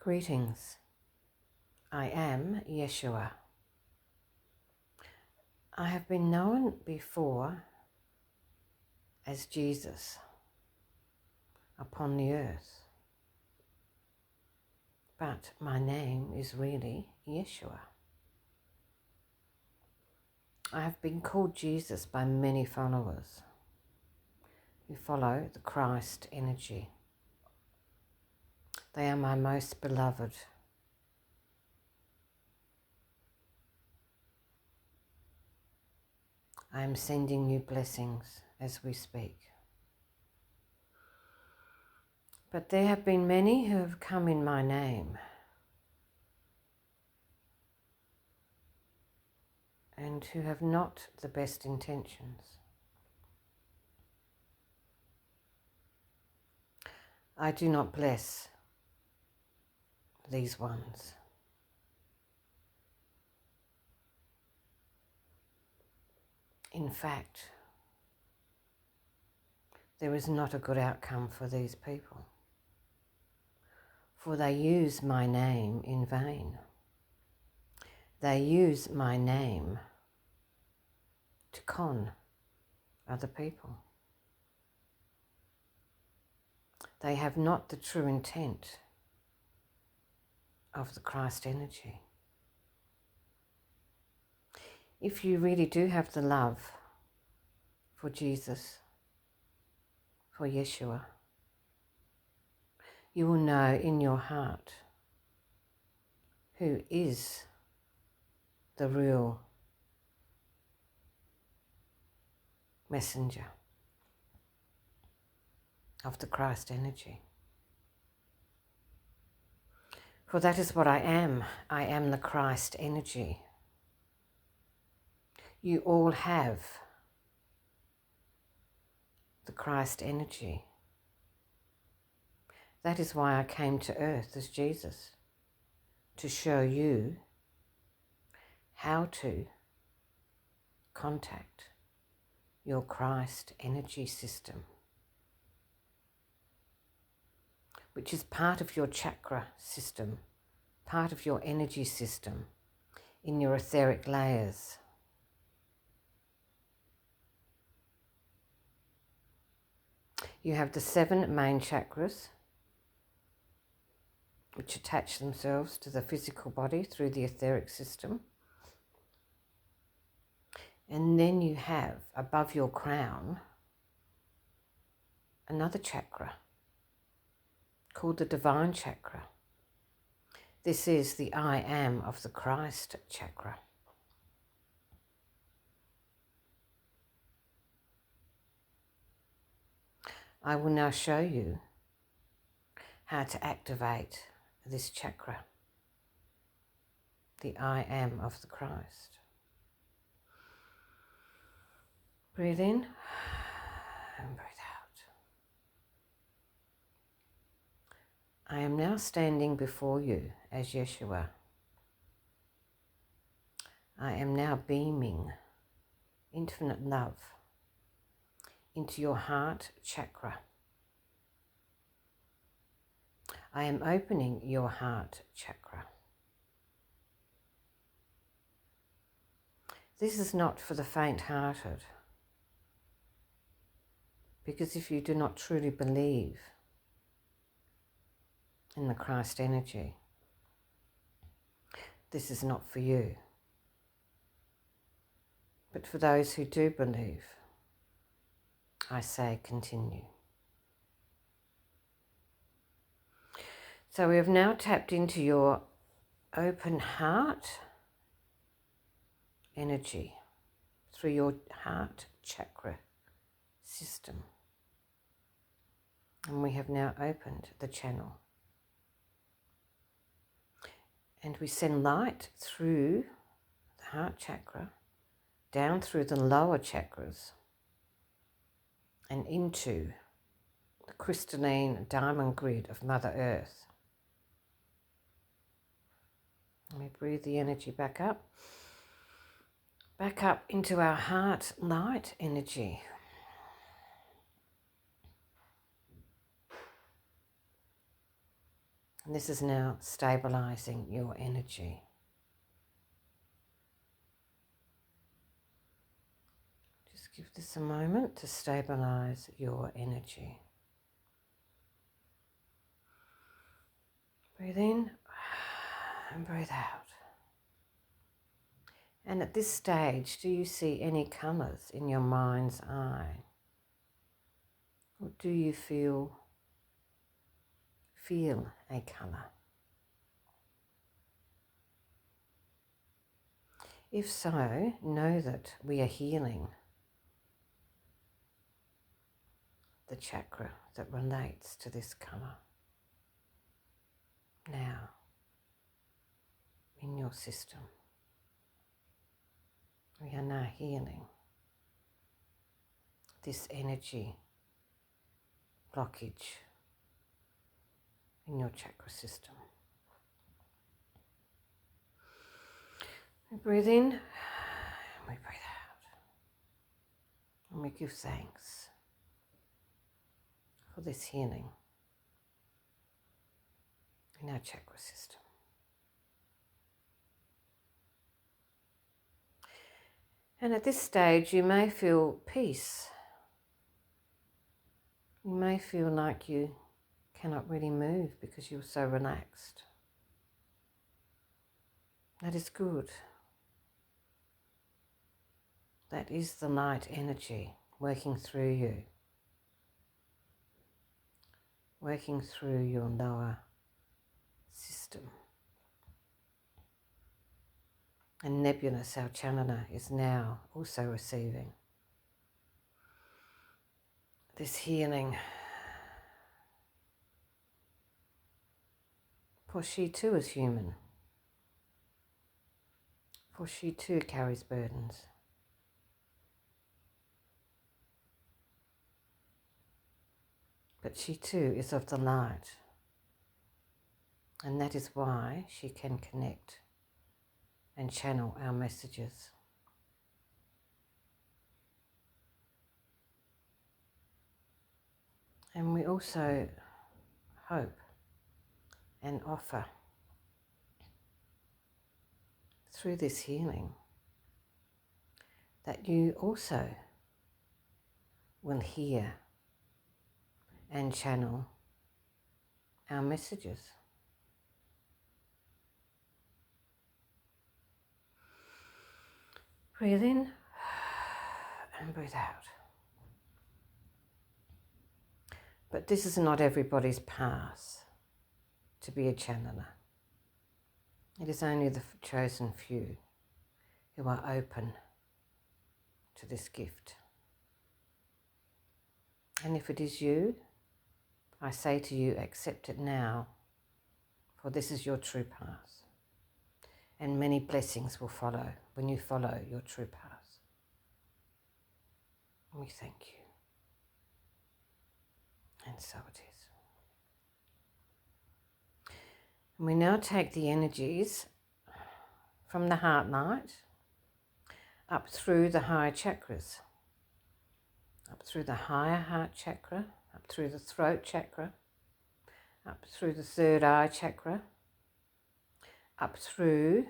Greetings. I am Yeshua. I have been known before as Jesus upon the earth, but my name is really Yeshua. I have been called Jesus by many followers who follow the Christ energy. They are my most beloved. I am sending you blessings as we speak. But there have been many who have come in my name and who have not the best intentions. I do not bless these ones. In fact, there is not a good outcome for these people, for they use my name in vain. They use my name to con other people. They have not the true intent of the Christ energy. If you really do have the love for Jesus, for Yeshua, you will know in your heart who is the real messenger of the Christ energy. For that is what I am. I am the Christ energy. You all have the Christ energy. That is why I came to earth as Jesus, to show you how to contact your Christ energy system, which is part of your chakra system, part of your energy system in your etheric layers. You have the 7 main chakras, which attach themselves to the physical body through the etheric system. And then you have, above your crown, another chakra called the Divine Chakra. This is the I am of the Christ Chakra. I will now show you how to activate this chakra, the I am of the Christ. Breathe in and breathe out. I am now standing before you as Yeshua. I am now beaming infinite love into your heart chakra. I am opening your heart chakra. This is not for the faint-hearted, because if you do not truly believe in the Christ energy, this is not for you. But for those who do believe, I say continue. So we have now tapped into your open heart energy through your heart chakra system. And we have now opened the channel. And we send light through the heart chakra, down through the lower chakras, and into the crystalline diamond grid of Mother Earth. Let me breathe the energy back up into our heart light energy. And this is now stabilizing your energy. Just give this a moment to stabilize your energy. Breathe in and breathe out. And at this stage, do you see any colours in your mind's eye? Or do you feel a colour? If so, know that we are healing the chakra that relates to this colour. Now, in your system, we are now healing this energy blockage in your chakra system. We breathe in and we breathe out. And we give thanks for this healing in our chakra system. And at this stage, you may feel peace. You may feel like you cannot really move because you're so relaxed. That is good. That is the light energy working through you, working through your lower system. And Nebulous, our channeler, is now also receiving this healing. For she too is human. For she too carries burdens. But she too is of the light. And that is why she can connect and channel our messages. And we also hope and offer through this healing that you also will hear and channel our messages. Breathe in and breathe out. But this is not everybody's path to be a channeler. It is only the chosen few who are open to this gift. And if it is you, I say to you, accept it now, for this is your true path. And many blessings will follow when you follow your true path. And we thank you. And so it is. And we now take the energies from the heart light up through the higher chakras, up through the higher heart chakra, up through the throat chakra, up through the third eye chakra, up through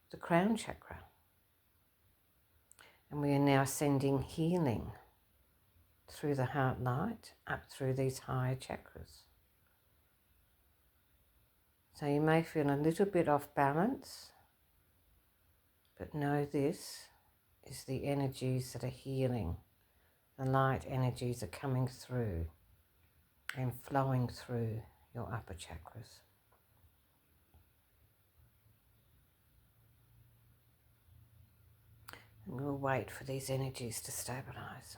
the crown chakra. And we are now sending healing through the heart light up through these higher chakras. So you may feel a little bit off balance, but know this is the energies that are healing. The light energies are coming through and flowing through your upper chakras. And we'll wait for these energies to stabilize.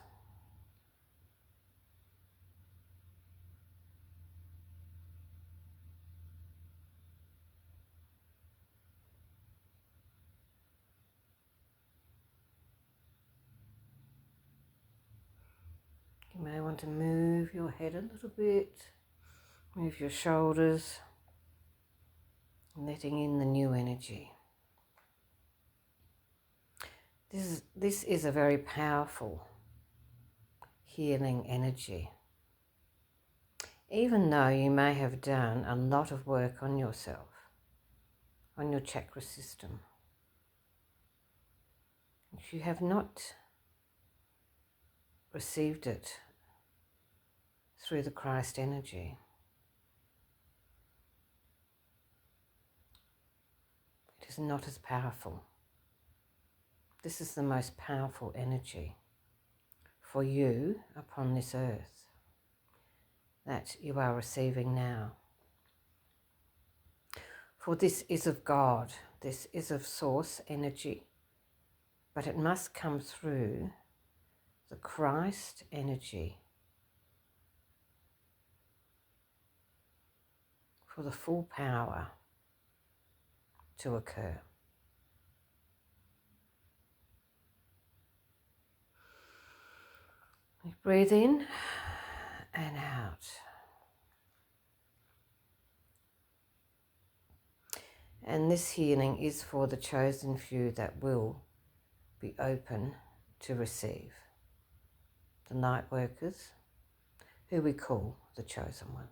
You may want to move your head a little bit, move your shoulders, letting in the new energy. This is a very powerful healing energy. even though you may have done a lot of work on yourself, on your chakra system, if you have not received it through the Christ energy, it is not as powerful. This is the most powerful energy for you upon this earth that you are receiving now. For this is of God, this is of source energy, but it must come through the Christ energy for the full power to occur. We breathe in and out. And this healing is for the chosen few that will be open to receive. The light workers, who we call the chosen ones.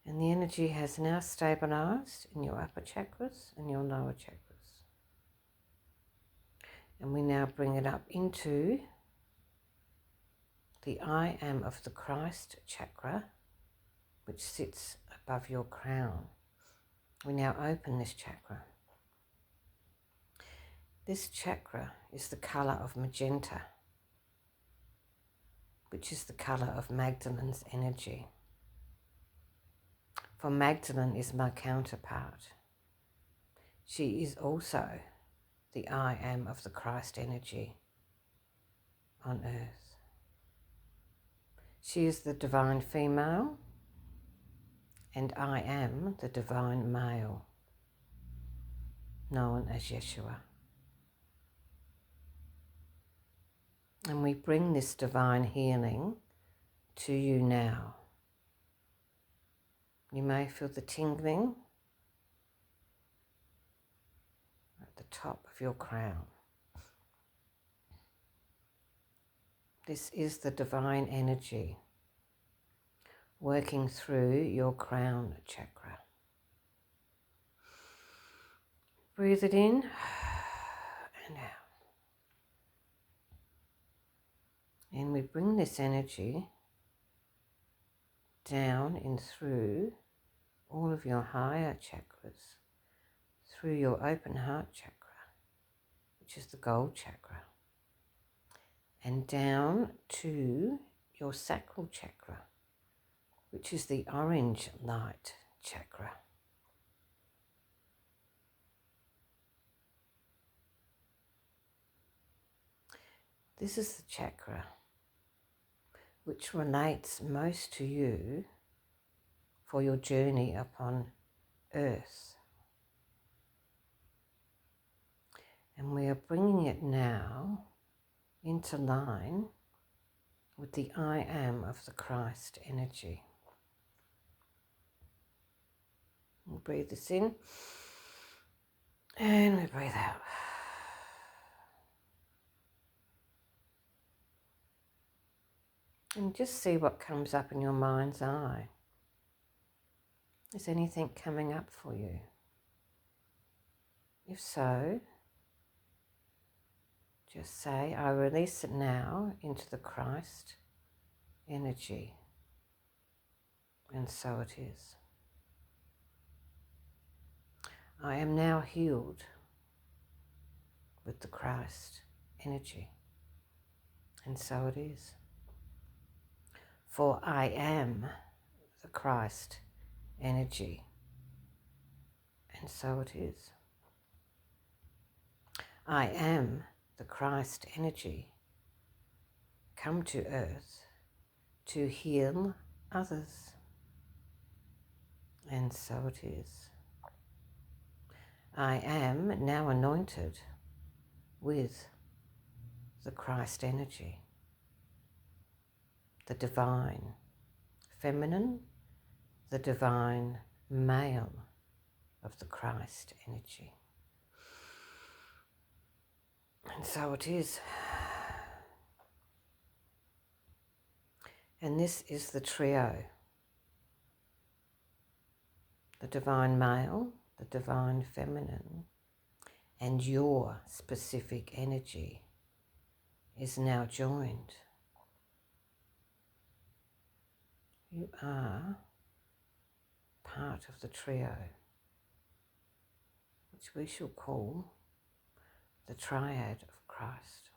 And the energy has now stabilized in your upper chakras and your lower chakras. And we now bring it up into the I am of the Christ Chakra, which sits above your crown. We now open this chakra. This chakra is the colour of magenta, which is the colour of Magdalene's energy. For Magdalene is my counterpart. She is also the I am of the Christ energy on earth. She is the divine female, and I am the divine male, known as Yeshua. And we bring this divine healing to you now. You may feel the tingling at the top of your crown. This is the divine energy working through your crown chakra. Breathe it in and out. And we bring this energy down in through all of your higher chakras, through your open heart chakra, which is the gold chakra, and down to your sacral chakra, which is the orange light chakra. This is the chakra which relates most to you for your journey upon earth. And we are bringing it now into line with the I am of the Christ energy. We breathe this in and we breathe out. And just see what comes up in your mind's eye. Is anything coming up for you? If so, just say, I release it now into the Christ energy. And so it is. I am now healed with the Christ energy. And so it is. For I am the Christ energy. And so it is. I am the Christ energy come to earth to heal others. And so it is. I am now anointed with the Christ energy, the divine feminine, the divine male of the Christ energy. And so it is. And this is the trio: the divine male, the divine feminine, and your specific energy is now joined. You are part of the trio, which we shall call the triad of Christ.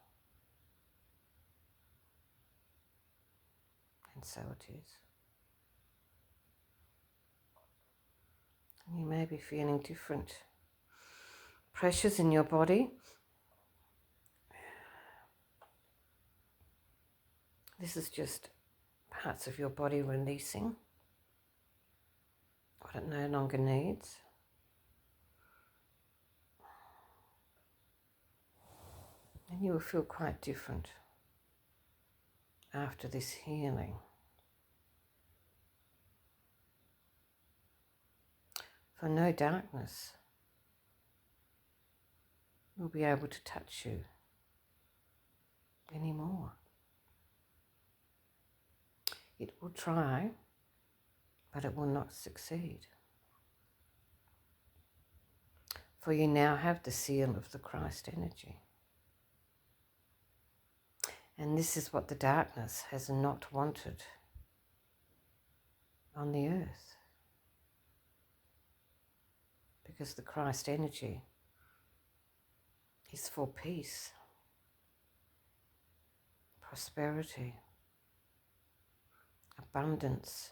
And so it is. You may be feeling different pressures in your body. This is just parts of your body releasing what it no longer needs. And you will feel quite different after this healing. For no darkness will be able to touch you anymore. It will try, but it will not succeed. For you now have the seal of the Christ energy. And this is what the darkness has not wanted on the earth. Because the Christ energy is for peace, prosperity, abundance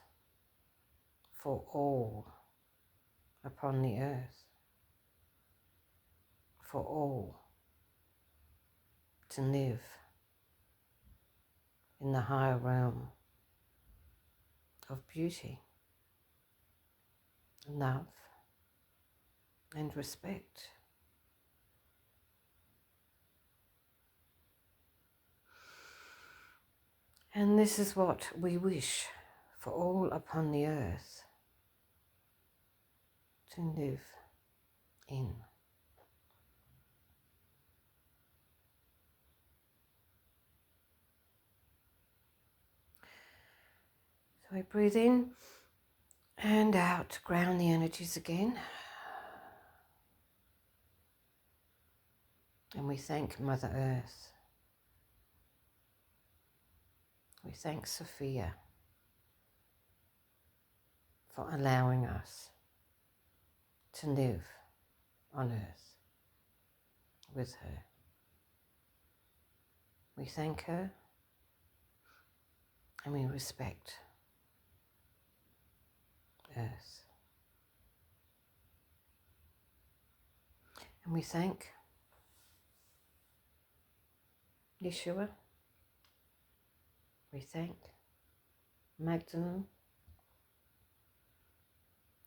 for all upon the earth, for all to live in the higher realm of beauty, love, and respect. And this is what we wish for all upon the earth to live in. So we breathe in and out, ground the energies again. And we thank Mother Earth. We thank Sophia for allowing us to live on earth with her. We thank her and we respect earth. And we thank YESHUA. We thank Magdalene.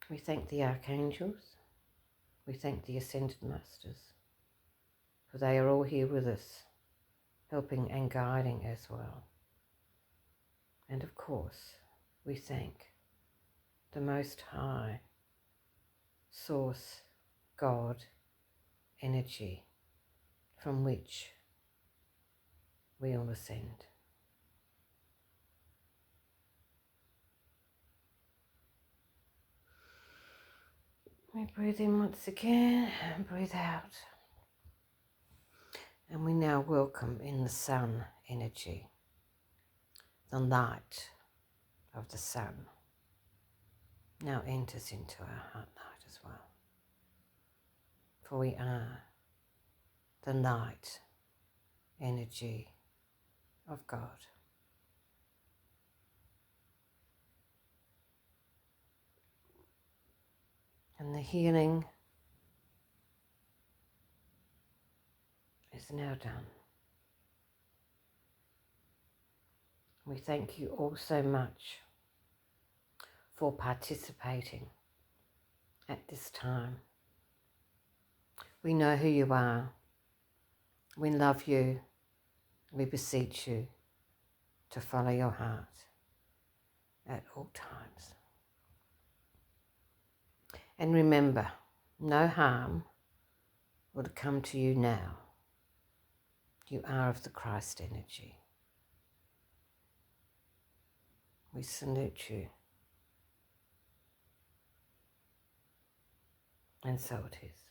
We thank the archangels. We thank the ascended masters, for they are all here with us, helping and guiding as well. And of course, we thank the Most High Source, God, energy, from which we all ascend. We breathe in once again and breathe out. And we now welcome in the sun energy, the light of the sun now enters into our heart light as well. For we are the light energy of God. And the healing is now done. We thank you all so much for participating at this time. We know who you are. We love you. We beseech you to follow your heart at all times. And remember, no harm will come to you now. You are of the Christ energy. We salute you. And so it is.